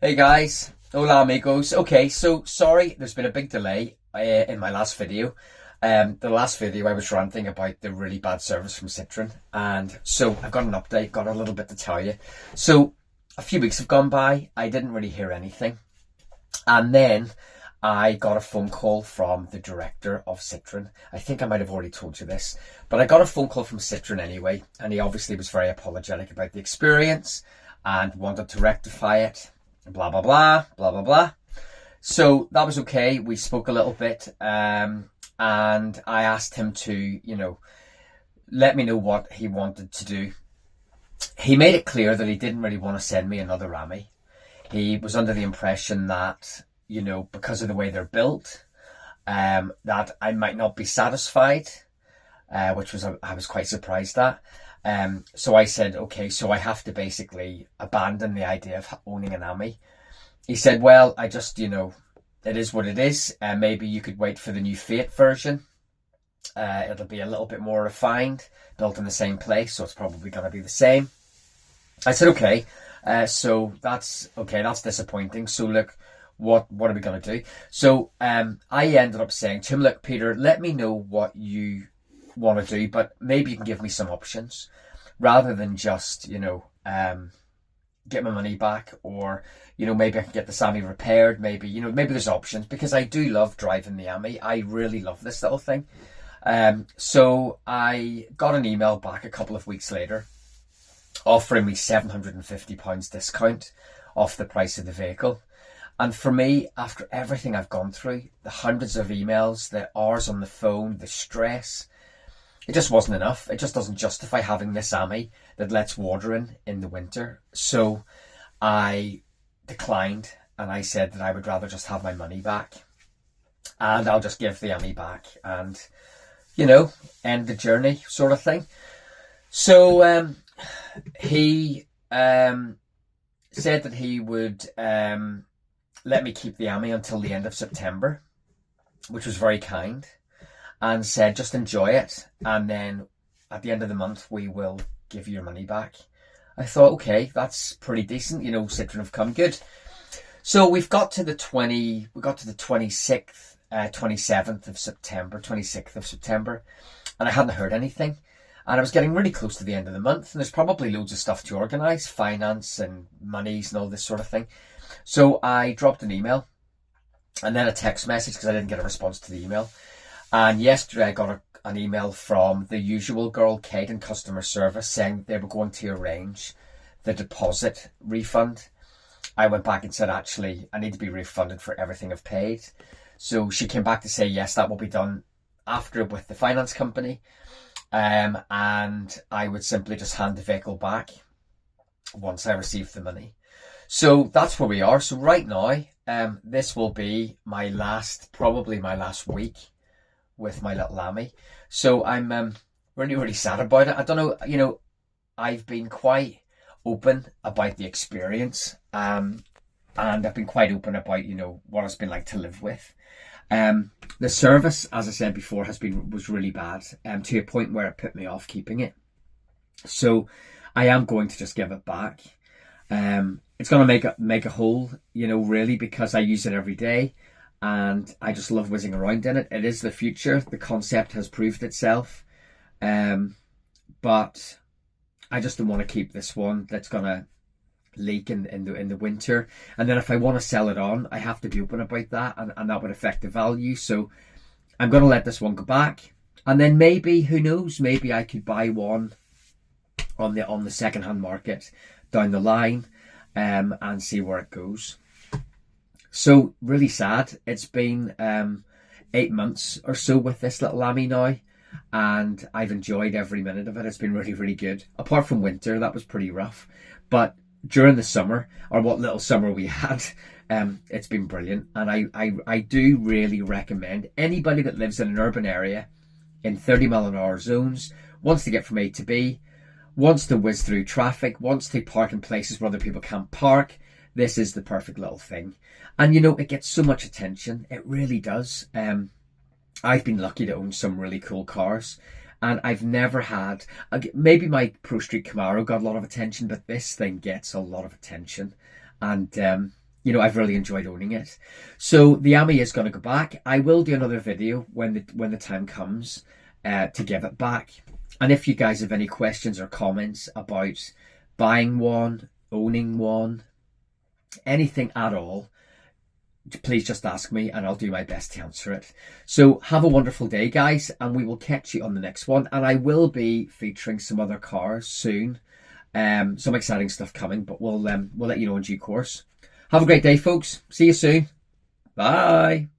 Hey guys, hola amigos. Okay, so sorry, there's been a big delay in my last video. The last video I was ranting about the really bad service from Citroen, and so I've got an update, got a little bit to tell you. So a few weeks have gone by, I didn't really hear anything, and then I got a phone call from the director of Citroen. I think I might have already told you this, but I got a phone call from Citroen anyway, and he obviously was very apologetic about the experience and wanted to rectify it. Blah blah blah blah blah blah. So that was okay. We spoke a little bit, and I asked him to, let me know what he wanted to do. He made it clear that he didn't really want to send me another Ami. He was under the impression that, because of the way they're built, that I might not be satisfied, which was I was quite surprised at. So I said, okay, so I have to basically abandon the idea of owning an Ami. He said, well, I just, it is what it is. Maybe you could wait for the new Fiat version. It'll be a little bit more refined, built in the same place, so it's probably going to be the same. I said, okay. So that's okay. That's disappointing. So look, what are we going to do? So I ended up saying to him, look, Peter, let me know what you want to do, but maybe you can give me some options rather than just, get my money back, or, maybe I can get the Ami repaired. Maybe there's options, because I do love driving the Ami. I really love this little thing. So I got an email back a couple of weeks later offering me £750 discount off the price of the vehicle. And for me, after everything I've gone through, the hundreds of emails, the hours on the phone, the stress, it just wasn't enough. It just doesn't justify having this Ami that lets water in the winter. So I declined, and I said that I would rather just have my money back, and I'll just give the Ami back and, end the journey, sort of thing. So he said that he would let me keep the Ami until the end of September, which was very kind, and said just enjoy it, and then at the end of the month we will give you your money back. I thought, okay, that's pretty decent. Citroen have come good. So we got to the 26th, 27th of September, 26th of September, and I hadn't heard anything. And I was getting really close to the end of the month, and there's probably loads of stuff to organise, finance and monies and all this sort of thing. So I dropped an email and then a text message, because I didn't get a response to the email. And yesterday I got an email from the usual girl, Kate, in customer service, saying they were going to arrange the deposit refund. I went back and said, actually, I need to be refunded for everything I've paid. So she came back to say, yes, that will be done after with the finance company. And I would simply just hand the vehicle back once I receive the money. So that's where we are. So right now, this will be probably my last week with my little Ami. So I'm really, really sad about it. I don't know, I've been quite open about the experience, and I've been quite open about, what it's been like to live with. The service, as I said before, was really bad, to a point where it put me off keeping it. So I am going to just give it back. It's going to make a hole, really, because I use it every day, and I just love whizzing around in it. It is the future. The concept has proved itself, but I just don't want to keep this one that's going to leak in the winter. And then if I want to sell it on, I have to be open about that, and that would affect the value. So I'm going to let this one go back, and then maybe, who knows, maybe I could buy one on the second-hand market down the line, and see where it goes. So really sad. It's been 8 months or so with this little Ami now, and I've enjoyed every minute of it. It's been really, really good. Apart from winter, that was pretty rough. But during the summer, or what little summer we had, it's been brilliant. And I do really recommend anybody that lives in an urban area in 30-mile-an-hour zones, wants to get from A to B, wants to whiz through traffic, wants to park in places where other people can't park. This is the perfect little thing. And it gets so much attention. It really does. I've been lucky to own some really cool cars, and I've never had, maybe my Pro Street Camaro got a lot of attention, but this thing gets a lot of attention. And you know, I've really enjoyed owning it. So the Ami is going to go back. I will do another video when the time comes to give it back. And if you guys have any questions or comments about buying one, owning one, anything at all, please just ask me and I'll do my best to answer it. So have a wonderful day, guys, and we will catch you on the next one. And I will be featuring some other cars soon. Some exciting stuff coming, but we'll let you know in due course. Have a great day, folks. See you soon. Bye.